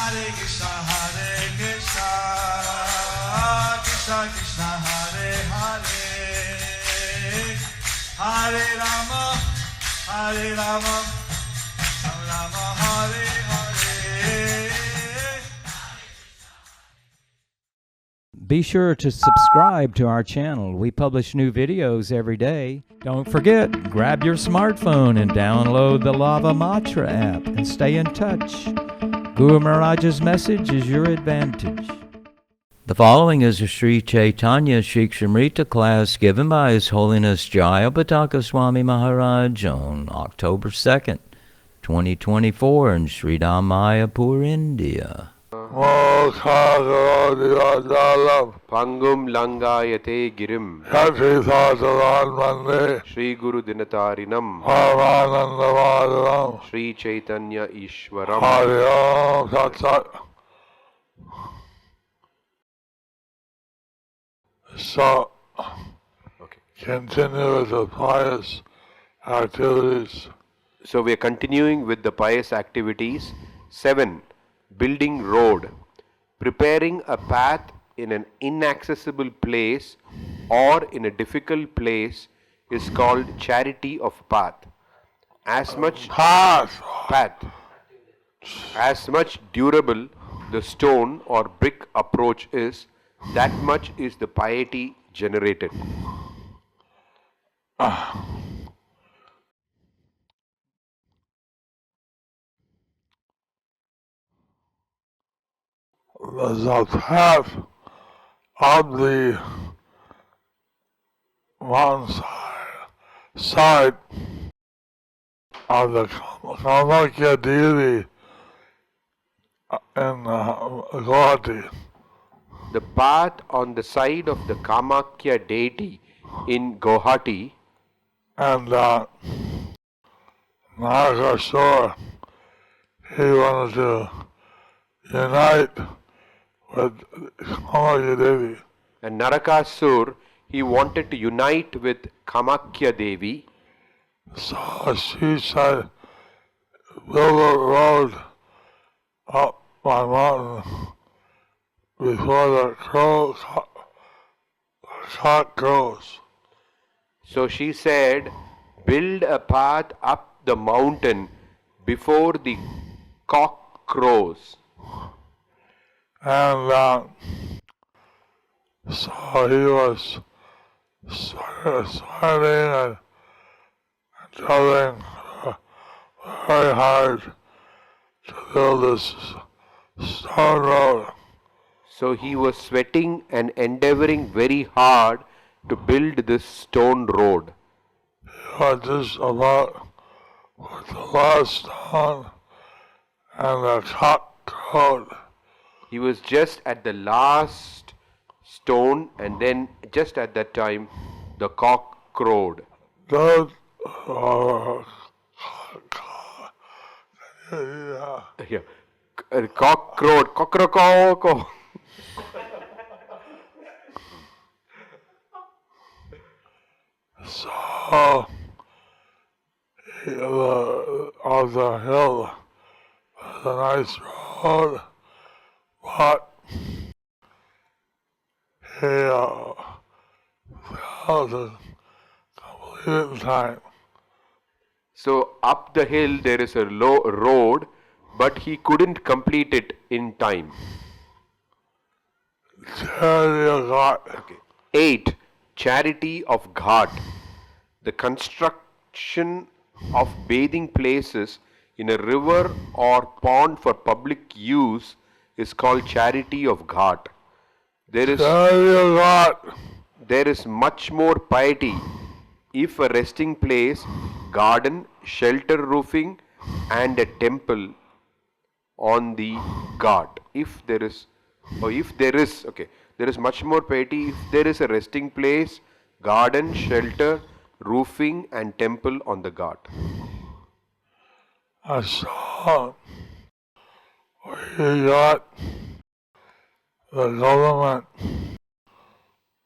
Hare Krishna, Krishna Krishna, Hare Hare, Hare Rama, Rama Rama, Hare Hare. Be sure to subscribe to our channel. We publish new videos every day. Don't forget, grab your smartphone and download the Lava Matra app and stay in touch. Guru Maharaj's message is your advantage. The following is a Sri Caitanya-śikṣāmṛta class given by His Holiness Jayapataka Swami Maharaj on October 2nd, 2024 in Sri Māyāpur, India. Pangum Langayate Girim Shri Guru Dinatarinam Shri Caitanya-śikṣāmṛta. So, continue with the pious activities. So we are continuing with the pious activities. 7. Building road. Preparing a path in an inaccessible place or in a difficult place is called charity of path. As much as much durable the stone or brick approach is, that much is the piety generated. The path of the mountain side of the Caitanya deity in Guwahati. The path on the side of the Caitanya deity in Guwahati, and Narakasura, he wanted to unite with Caitanya Devi. and Narakasur, he wanted to unite with Caitanya Devi. So she said, build a road up my mountain before the cock crows. So she said, build a path up the mountain before the cock crows. And so he was sweating and trying very hard to build this stone road. So he was sweating and endeavoring very hard to build this stone road. He was just about with the last stone and the cock crowed. He was just at the last stone, and then just at that time the cock crowed. Those Yeah. Cock crowed. Cock-a-cock. So, on the hill was a nice road, but he failed to complete it in time. So up the hill there is a low road, but he couldn't complete it in time. Charity of God. Okay. 8. Charity of Ghat. The construction of bathing places in a river or pond for public use is called charity of Ghat. Charity of God. There is much more piety if a resting place, garden, shelter roofing and a temple on the Ghat. There is much more piety if there is a resting place, garden, shelter, roofing and temple on the Ghat. I saw we got the government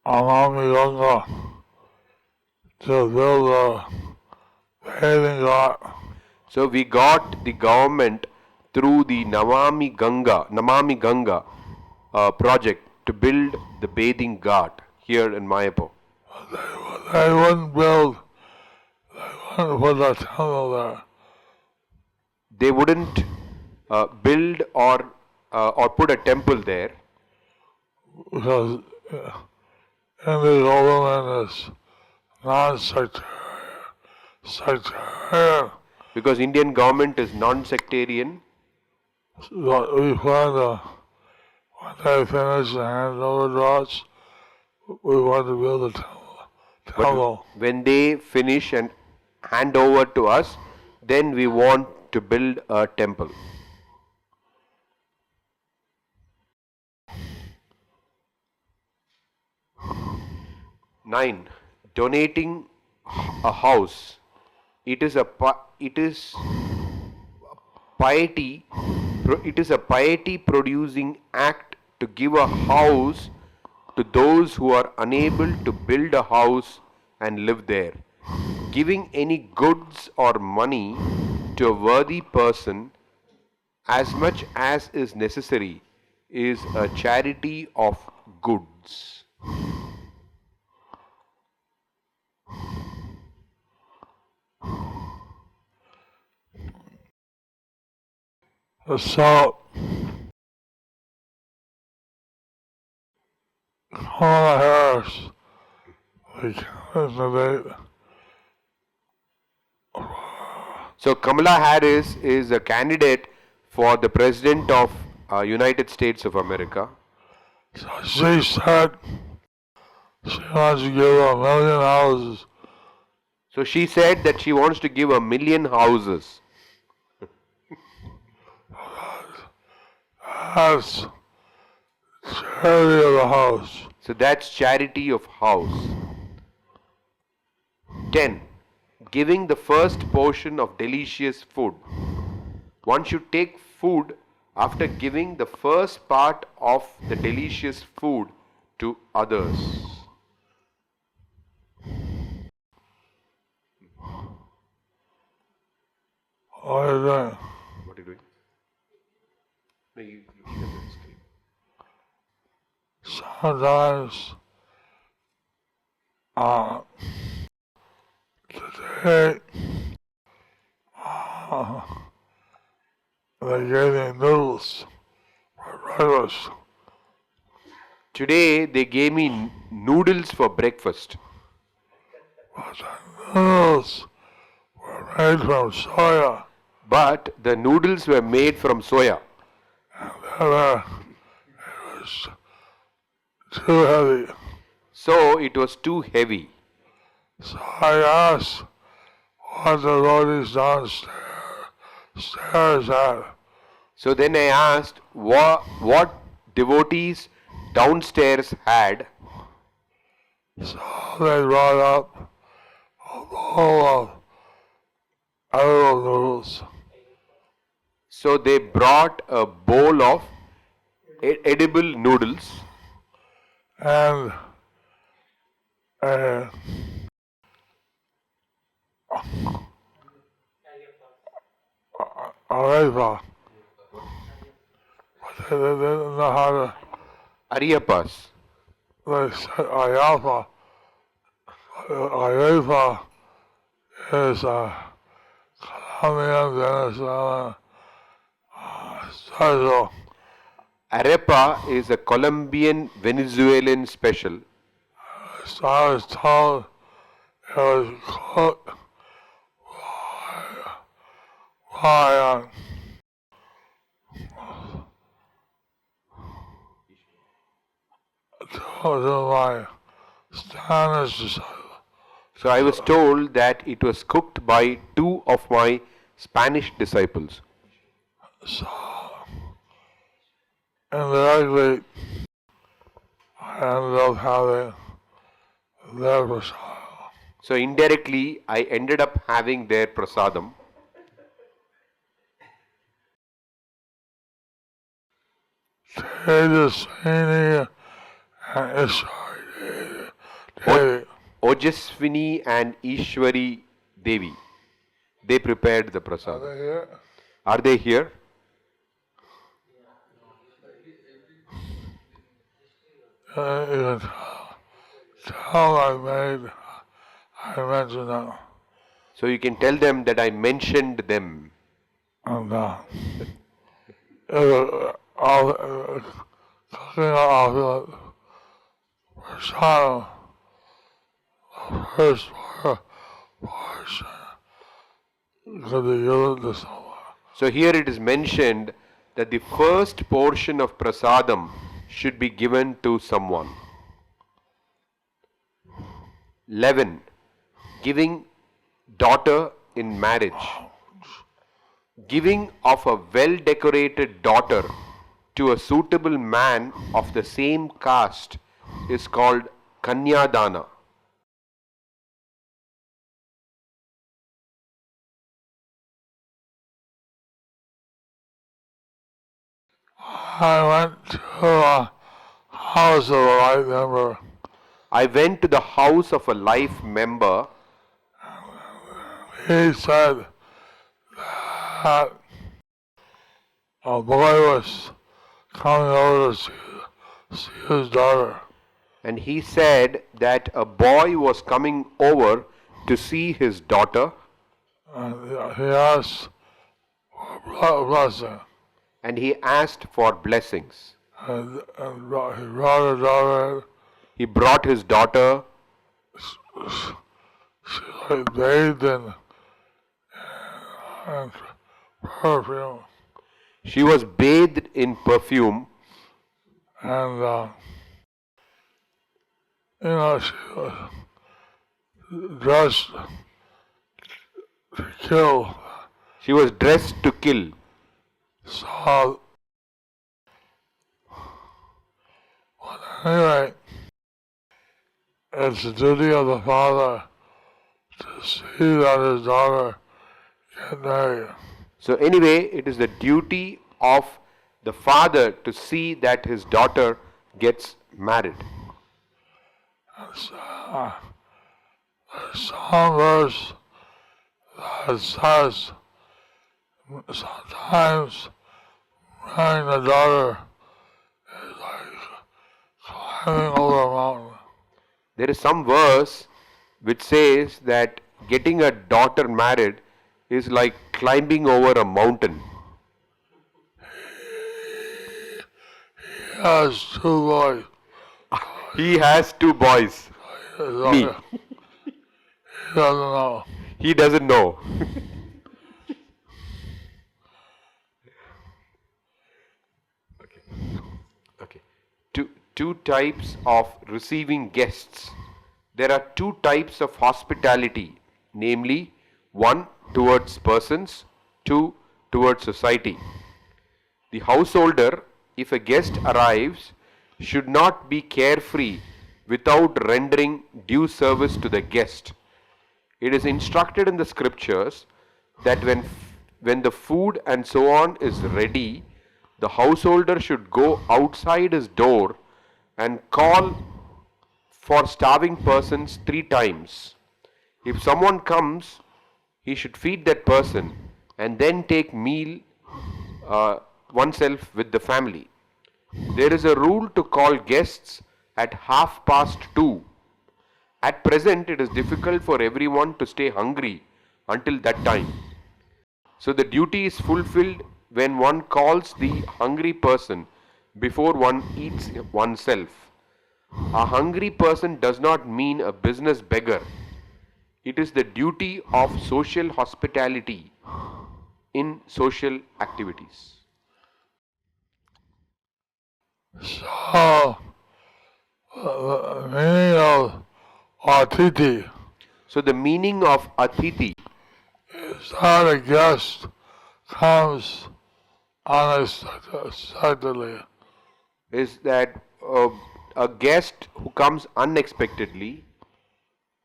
along the Ganga to build a bathing ghat. So we got the government through the Namami Ganga project to build the bathing ghat here in Mayāpur. They wouldn't put a temple there. They wouldn't build or put a temple there Because India's government is non-sectarian. because Indian government is non-sectarian. So we plan to, when they finish the handover draws, we want to build a temple. When they finish and hand over to us, then we want to build a temple. Nine, donating a house. It is a piety producing act to give a house to those who are unable to build a house and live there. Giving any goods or money to a worthy person as much as is necessary is a charity of goods. So, Kamala Harris, we candidate. So Kamala Harris is a candidate for the President of United States of America. So she said she wants to give 1 million houses. So she said that she wants to give 1 million houses. That's charity of the house. So that's charity of house. 10. Giving the first portion of delicious food. One should take food after giving the first part of the delicious food to others. What are you doing? What are you doing? No, you looking at the screen. Sometimes, today, they gave me noodles for breakfast. Today they gave me noodles for breakfast. But the noodles were made from soya. But the noodles were made from soya. And it was too heavy. So it was too heavy. So I asked what the devotees downstairs had. So then I asked what devotees downstairs had. So they brought up a bowl of edible noodles. So they brought a bowl of edible noodles And arepa. But they didn't know how to, Ariyapas. they said ayapa. Arepa is a Colombian Venezuelan special. Arepa is a Colombian Venezuelan special. So I was told it was cooked by to my Spanish disciple. So I was told that it was cooked by 2 of my Spanish disciples. So indirectly, I ended up having their prasadam. So indirectly I ended up having their prasadam. Tejaswini and Ishwari Devi. Ojaswini and Ishwari Devi. They prepared the Are prasadam. they here? Are they here? You can tell I mentioned them. So you can tell them that I mentioned them. And all cooking off the prasadam, the first portion could be given to someone. So here it is mentioned that the first portion of prasadam should be given to someone. 11. Giving daughter in marriage. Giving of a well-decorated daughter to a suitable man of the same caste is called Kanyadana. I went to a house of a life member. I went to the house of a life member. He said that a boy was coming over to see his daughter. And he said that a boy was coming over to see his daughter. And he asked for a blessing. And he asked for blessings. And he brought his daughter in. He brought his daughter. She like bathed in perfume. She was bathed in perfume. And she was dressed to kill. She was dressed to kill. So, well, anyway, it's the duty of the father to see that his daughter get married. So anyway, it is the duty of the father to see that his daughter gets married. And so, there's some verse that says sometimes marrying the daughter is like climbing over a mountain. There is some verse which says that getting a daughter married is like climbing over a mountain. He has two boys. He has two boys. Me. He doesn't know. He doesn't know. Okay. Two types of receiving guests. There are two types of hospitality, namely, one towards persons, two towards society. The householder, if a guest arrives, should not be carefree without rendering due service to the guest. It is instructed in the scriptures that when the food and so on is ready, the householder should go outside his door and call for starving persons 3 times. If someone comes, he should feed that person and then take meal oneself with the family. There is a rule to call guests at 2:30. At present, it is difficult for everyone to stay hungry until that time. So the duty is fulfilled when one calls the hungry person before one eats oneself. A hungry person does not mean a business beggar. It is the duty of social hospitality in social activities. So, the meaning of atiti So the meaning of atiti is that a guest comes unexpectedly. is that a guest who comes unexpectedly,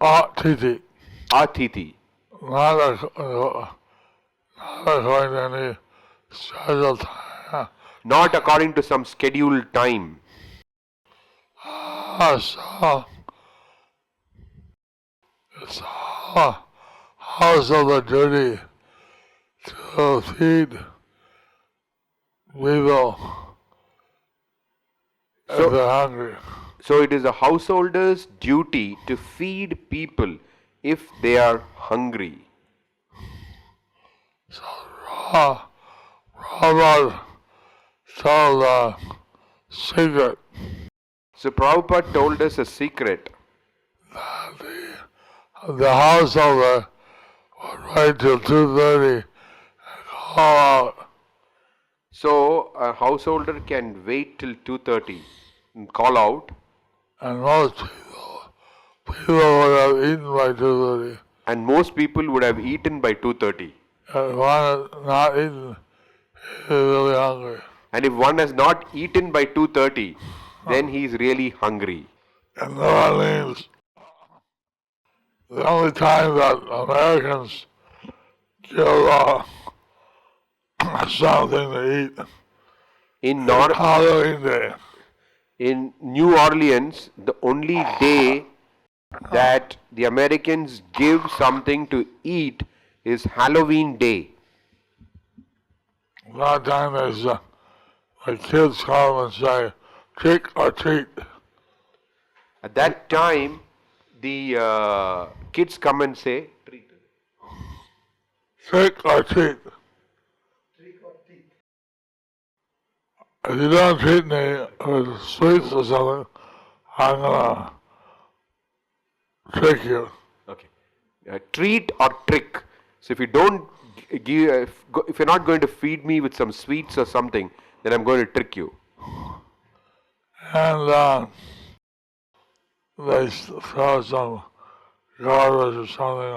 Atiti, atiti, not according to any scheduled time. not according to some scheduled time. So, it's also the duty to feed people if they're hungry. So it is a householder's duty to feed people if they are hungry. So Prabhupada told a secret. So Prabhupada told us a secret. The householder would wait till 2:30 and call out. So a householder can wait till 2:30 and call out. And most people would have eaten by 2:30. And most people would have eaten by 2:30. And one has not eaten, he's really hungry. And if one has not eaten by 2:30, then he is really hungry. In New Orleans, the only time that Americans give something to eat In is Halloween Day. In New Orleans, the only day that the Americans give something to eat is Halloween Day. A lot of times the kids come and say, trick or treat. At that time, the kids come and say, Trick or treat. If you don't treat me with sweets or something, I'm gonna trick you. okay, treat or trick. So if you don't give, if you're not going to feed me with some sweets or something, then I'm going to trick you. And they throw some garbage or something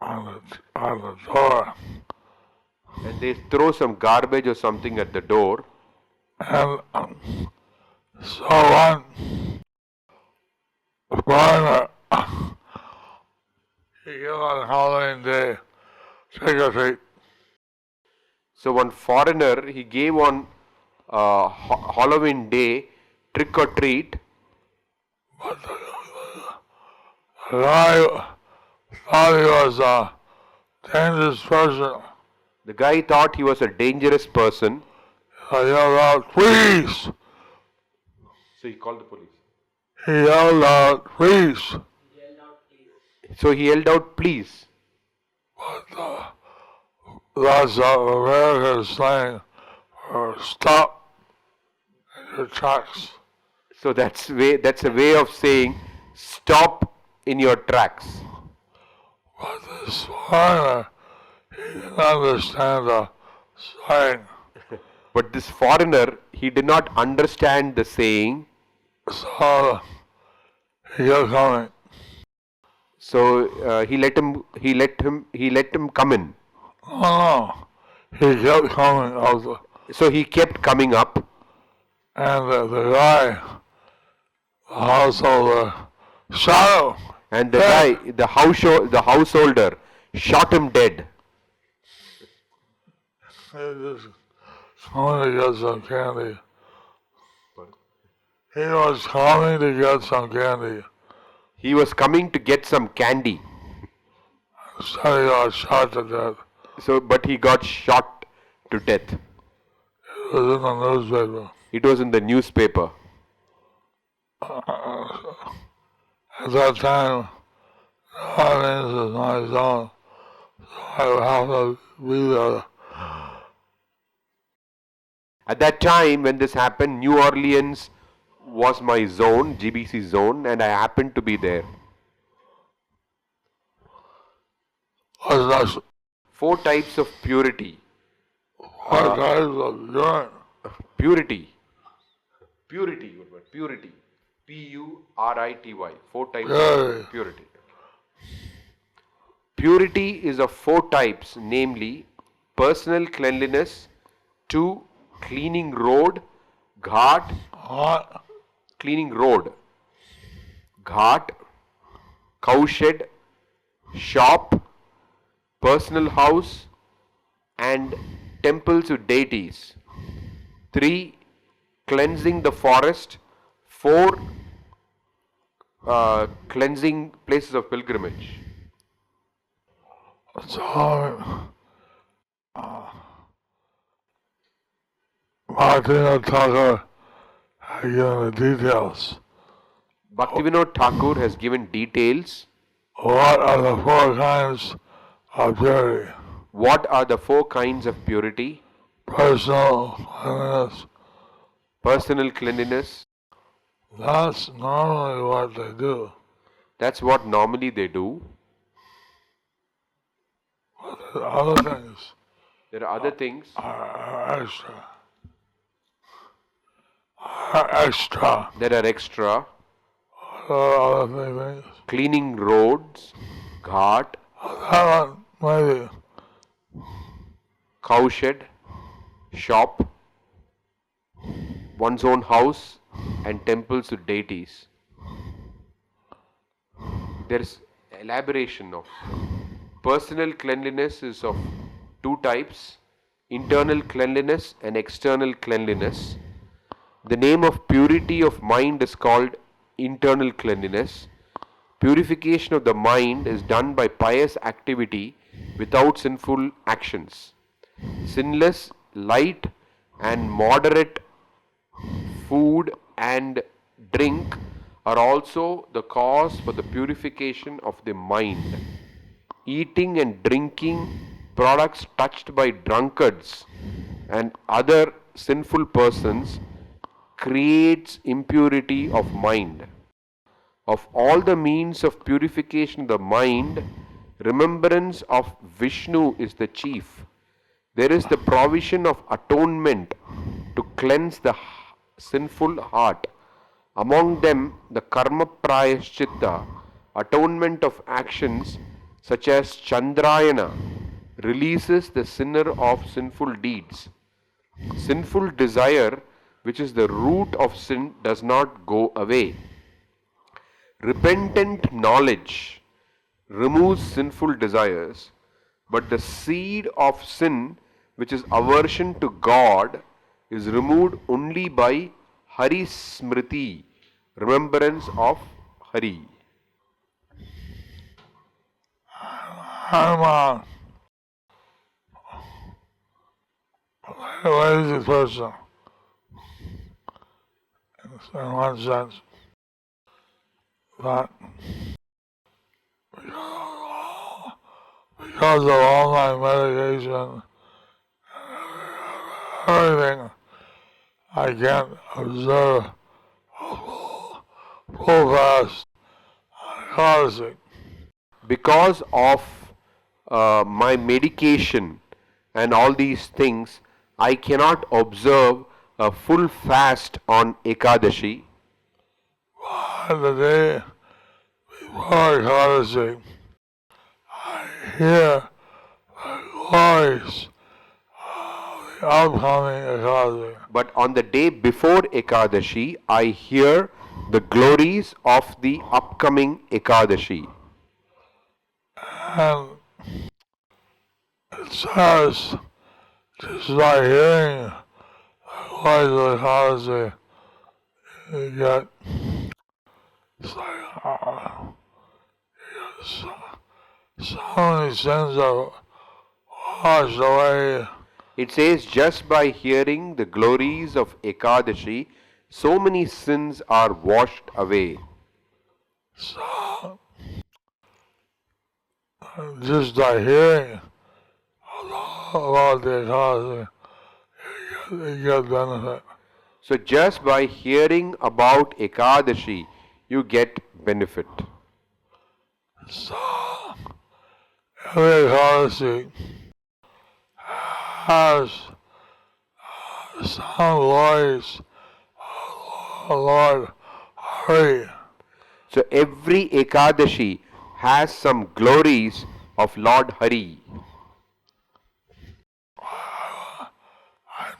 on the door. And they throw some garbage or something at the door. And so one foreigner, he gave on Halloween Day, trick or treat. So one foreigner, he gave on Halloween Day trick or treat. But the guy thought he was a dangerous person. The guy thought he was a dangerous person. I yelled out, please! So he called the police. He yelled out, please! So he yelled out, please. But that's American slang for stop in your tracks. So that's a way of saying stop in your tracks. But this foreigner, he didn't understand the slang. But this foreigner, he did not understand the saying. So he kept coming. So he let him come in. No, he kept coming out. So he kept coming up. And the guy, the householder, shot him. And the guy, the householder, shot him dead. He just coming to get some candy. He was coming to get some candy. He was coming to get some candy. So he got shot to death. So, but he got shot to death. It was in the newspaper. It was in the newspaper. At that time, New Orleans is my zone, so I would have to be there. At that time, when this happened, New Orleans was my zone, GBC zone, and I happened to be there. What's that? 4 types of purity. What types of urine? Purity. Purity. Purity. Purity. 4 types of purity. Purity is of 4 types, namely personal cleanliness, 2. Cleaning road, ghat, What? cleaning road, ghat, cowshed, shop, personal house, and temples to deities. 3. Cleansing the forest. 4. Cleansing places of pilgrimage. So, Martina Tucker given the details. Bhaktivinoda Thakur has given details. What are the four kinds of purity? What are the four kinds of purity? Personal cleanliness. Personal cleanliness. That's normally what they do. That's what normally they do. But there are other things There are other things are extra. Are extra. that are extra. Other things. Cleaning roads, ghat, That one, maybe. cowshed, shop, one's own house, and temples to deities. There is elaboration of personal cleanliness is of two types: internal cleanliness and external cleanliness. The name of purity of mind is called internal cleanliness. Purification of the mind is done by pious activity without sinful actions. Sinless, light, and moderate food and drink are also the cause for the purification of the mind. Eating and drinking products touched by drunkards and other sinful persons creates impurity of mind. Of all the means of purification of the mind, remembrance of Vishnu is the chief. There is the provision of atonement to cleanse the sinful heart. Among them, the karma prayaschitta, atonement of actions such as Chandrayana, releases the sinner of sinful deeds. Sinful desire, which is the root of sin, does not go away. Repentant knowledge removes sinful desires, but the seed of sin, which is aversion to God, is removed only by Hari Smriti, remembrance of Hari. I'm a lazy person, in one sense, but because of all my medication and everything, I can't observe a full fast on Ekadasi. Because of my medication and all these things, I cannot observe a full fast on Ekadashi. But the day before Ekadasi, I hear the glories of the upcoming Ekadasi. But on the day before Ekadashi, I hear the glories of the upcoming Ekadashi. And it says, just by hearing the voice of Ekadasi, you get, it's like, so many sins are washed away. It says, just by hearing the glories of Ekadashi, so many sins are washed away. So, just by hearing about the Ekadasi, you get benefit. So just by hearing about Ekadashi, you get benefit. So, every Ekadasi has some glories of Lord Hari. So every Ekadashi has some glories of Lord Hari.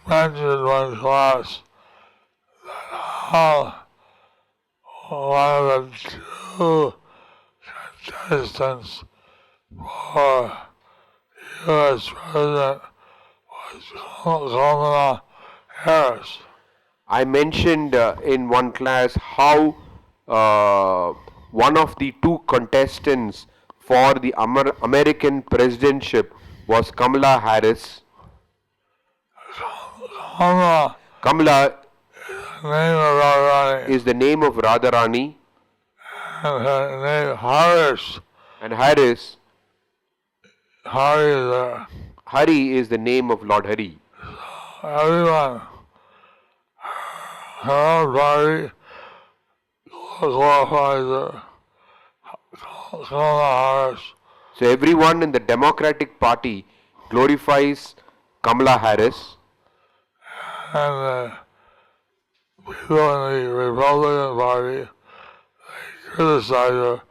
I mentioned in one class that how one of the two contestants for U.S. President was Kamala Harris. I mentioned in one class how one of the two contestants for the American presidentship was Kamala Harris. Kamala Kamala name of Radharani is the name of Radharani, and her name Haris. and Haris, Hari is there. Hari is the name of Lord Hari. Everyone, her own party glorifies her. Kamala Harris. So everyone in the Democratic Party glorifies Kamala Harris, And people in the Republican Party, they criticize her.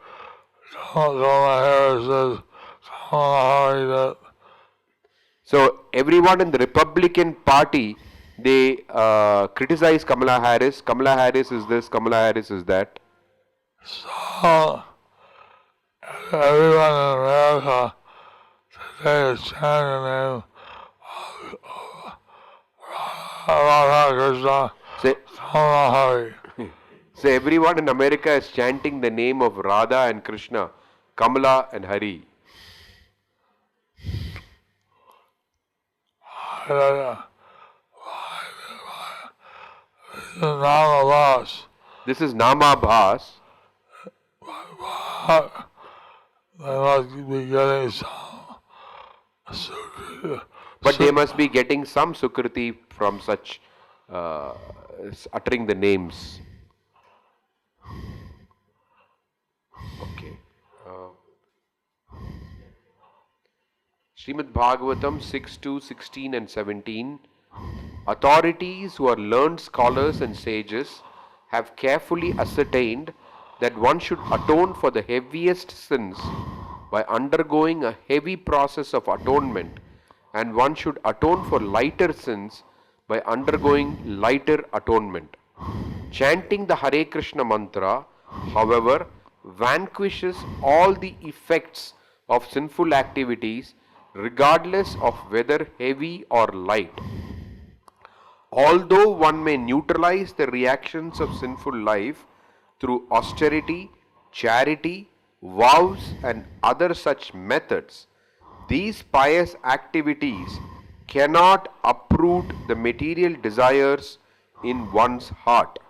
Kamala Harris says, Kamala Harris that. so everyone in the Republican Party, they criticize Kamala Harris. Kamala Harris is this, Kamala Harris is that. So, everyone in America today is chanting the name Radha Krishna, So, Kamala Hari. so everyone in America is chanting the name of Radha and Krishna, Kamala and Hari. This is Namabas. This is Namabhas. They must be getting some But they must be getting some sukriti from such uttering the names. Okay. Srimad Bhagavatam 6:2, 16 and 17. Authorities who are learned scholars and sages have carefully ascertained that one should atone for the heaviest sins by undergoing a heavy process of atonement, and one should atone for lighter sins by undergoing lighter atonement. Chanting the Hare Krishna mantra, however, vanquishes all the effects of sinful activities regardless of whether heavy or light. Although one may neutralize the reactions of sinful life through austerity, charity, vows and other such methods, these pious activities cannot uproot the material desires in one's heart.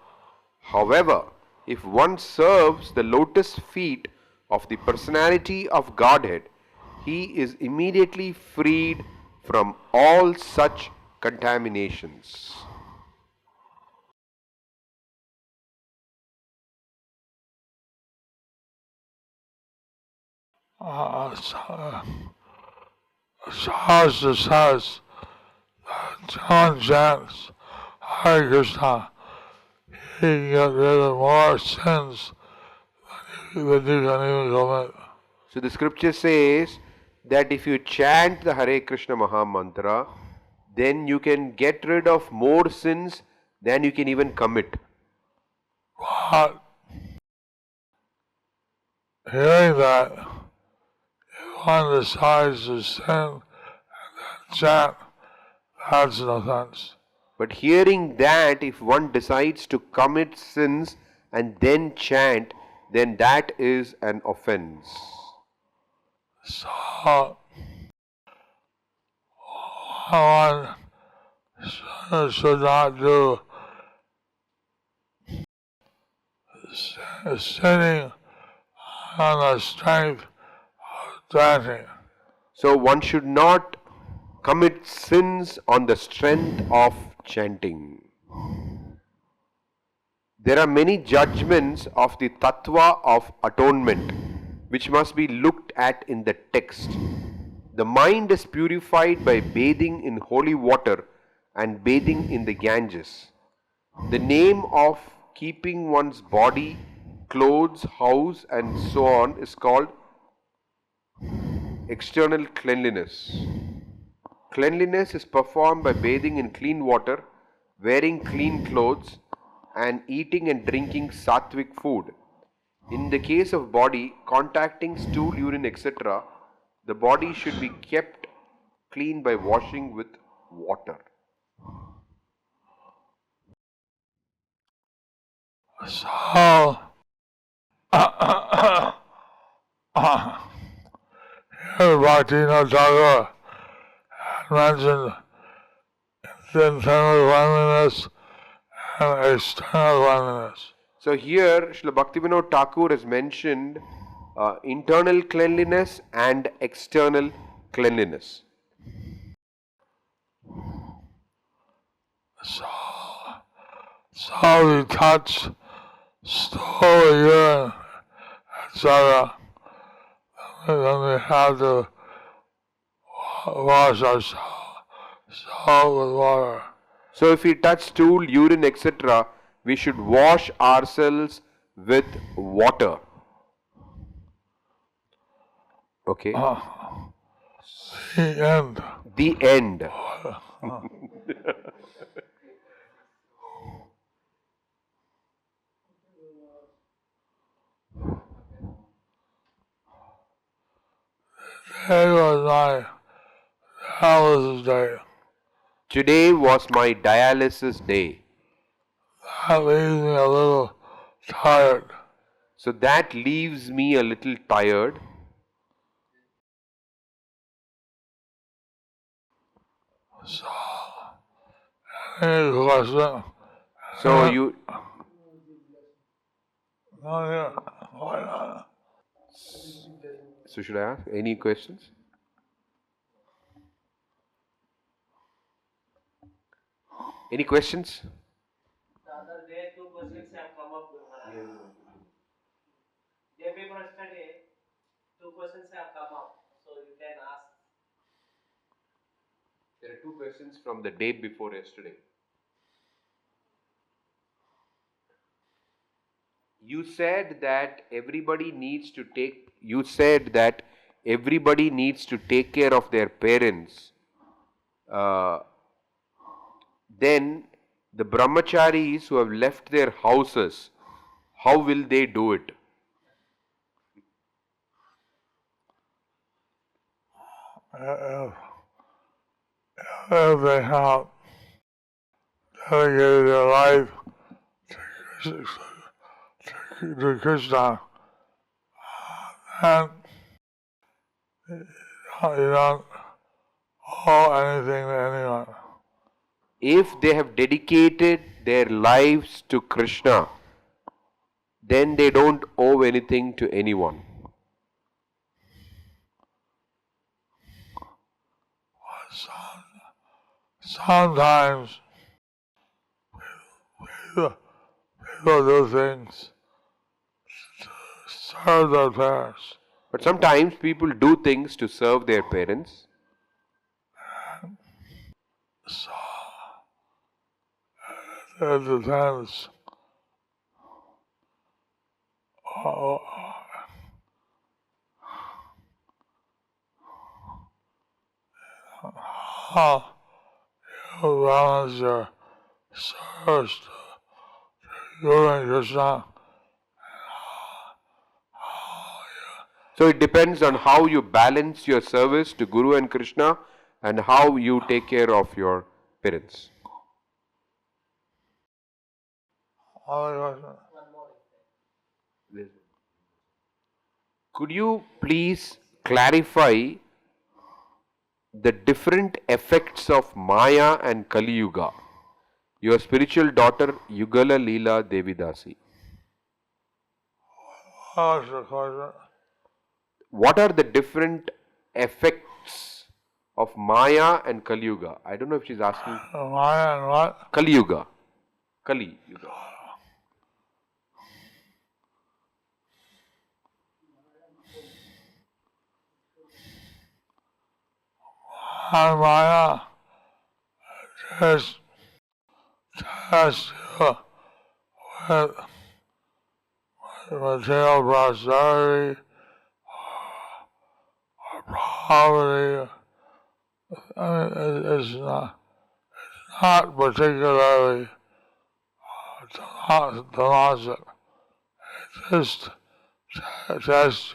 However, if one serves the lotus feet of the personality of Godhead, he is immediately freed from all such contaminations. Shastra says that John chants Hare Krishna, he can get rid of more sins than you can even commit. So the scripture says that if you chant the Hare Krishna Maha Mantra, then you can get rid of more sins than you can even commit. But hearing that, if one decides to sin and then chant, that's an offense. But hearing that if one decides to commit sins and then chant, then that is an offense. So, one should not do sitting on the strength of chanting. So one should not commit sins on the strength of chanting. There are many judgments of the tattva of atonement which must be looked at in the text. The mind is purified by bathing in holy water and bathing in the Ganges. The name of keeping one's body, clothes, house and so on is called external cleanliness. Cleanliness is performed by bathing in clean water, wearing clean clothes and eating and drinking sattvic food. In the case of body, contacting stool, urine, etc., the body should be kept clean by washing with water. So, here Bhaktivinoda Thakur mentioned internal cleanliness and external cleanliness. So here Srila Bhaktivinoda Thakur has mentioned internal cleanliness and external cleanliness. So we touch stool, urine, etc. Then we have to wash ourselves with water. So if we touch stool, urine, etc., we should wash ourselves with water. Okay. The end. The end. Today was my dialysis day. Today was my dialysis day. That leaves me a little tired. So that leaves me a little tired. So, any question? So you. No, yeah. Why not? So should I ask any questions? Any questions? The other day, 2 questions have come up. Day before yesterday, 2 questions have come up, so you can ask. There are 2 questions from the day before yesterday. You said that everybody needs to take. You said that everybody needs to take care of their parents. Then the brahmacharis who have left their houses, how will they do it? If they have dedicated their life to Krishna, then you don't owe anything to anyone. If they have dedicated their lives to Krishna, then they don't owe anything to anyone. Sometimes people do things to serve their parents. But sometimes people do things to serve their parents. So it depends how you balance your service to Guru and Krishna. So it depends on how you balance your service to Guru and Krishna and how you take care of your parents. Other question? Could you please clarify the different effects of Maya and Kali Yuga? Your spiritual daughter Yugala Leela Devidasi. What's the question? What are the different effects of Maya and Kali Yuga? I don't know if she's asking. Maya and what? Kali Yuga. Kali Yuga. And Maya just test you with material prosperity or poverty. I mean, it's not particularly demonic. It just tests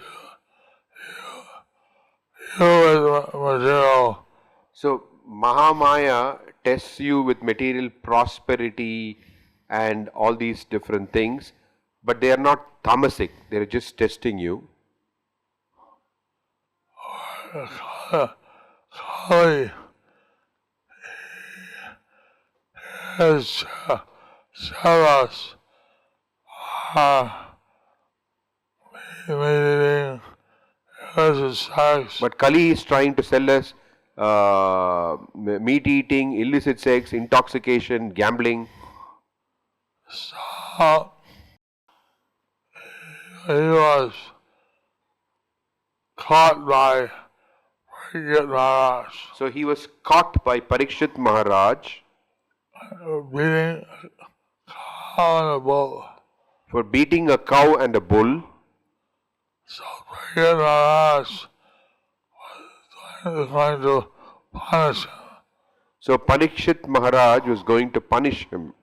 you with material. So Mahamaya tests you with material prosperity and all these different things, but they are not tamasic, they are just testing you. Kali is us meat-eating, illicit sex. But Kali is trying to sell us meat eating, illicit sex, intoxication, gambling. So he was caught by Parikshit Maharaj. So he was caught by Parikshit Maharaj Beating a cow and a bull. for beating a cow and a bull. So Parikshit Maharaj was going to punish him. So Parikshit Maharaj was going to punish him.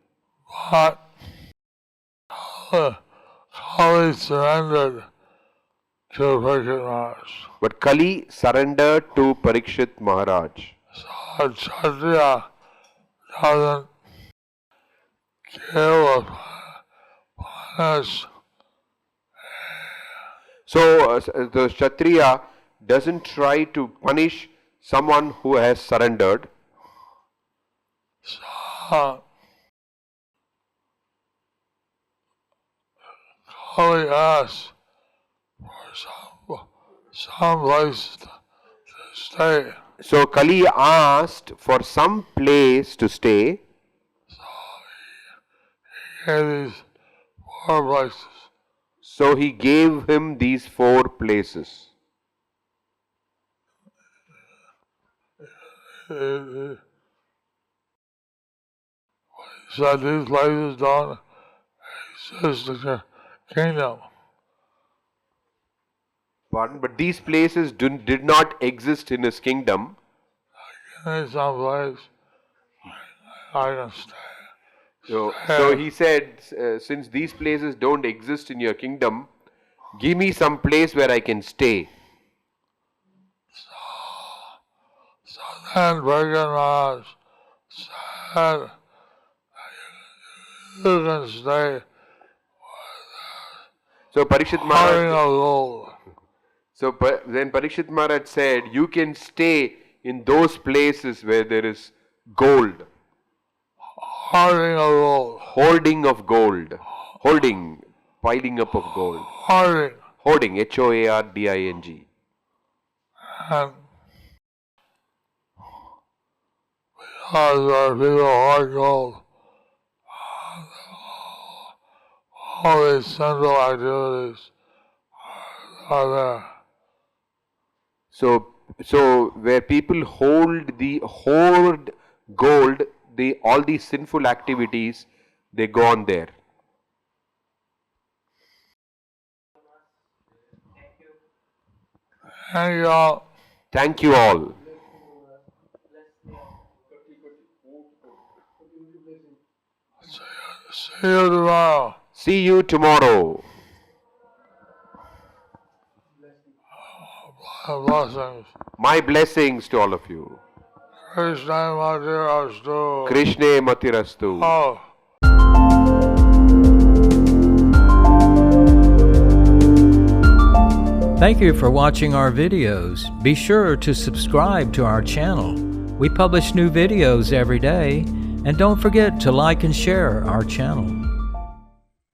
But Kali surrendered to Parikshit Maharaj. But Kali surrendered to Parikshit Maharaj. So Kshatriya doesn't kill or punish. So the Kshatriya doesn't try to punish someone who has surrendered. So Kali asked for some place to stay. So Kali asked for some place to stay. He gave these 4 places. So he gave him these 4 places. He said these places don't exist in the kingdom. Pardon? But these places did not exist in his kingdom. Give me some place I can stay. So he said, since these places don't exist in your kingdom, give me some place where I can stay. So then Parikshit Maharaj said, you can stay So Parikshit hoarding Maharaj, of gold. then Parikshit Maharaj said, you can stay in those places where there is gold. Hoarding of gold. Hoarding of gold. Holding, piling up of gold. Hoarding. Hoarding, H-O-A-R-D-I-N-G. And because our people hoard gold, all these sinful activities are there. So where people hoard gold, all these sinful activities, they go on there. Thank you all. Thank you all. See you tomorrow. See you tomorrow. Blessings. My blessings to all of you. Krishna Matirastu. Krishna Matirastu. Oh. Thank you for watching our videos. Be sure to subscribe to our channel. We publish new videos every day. And don't forget to like and share our channel.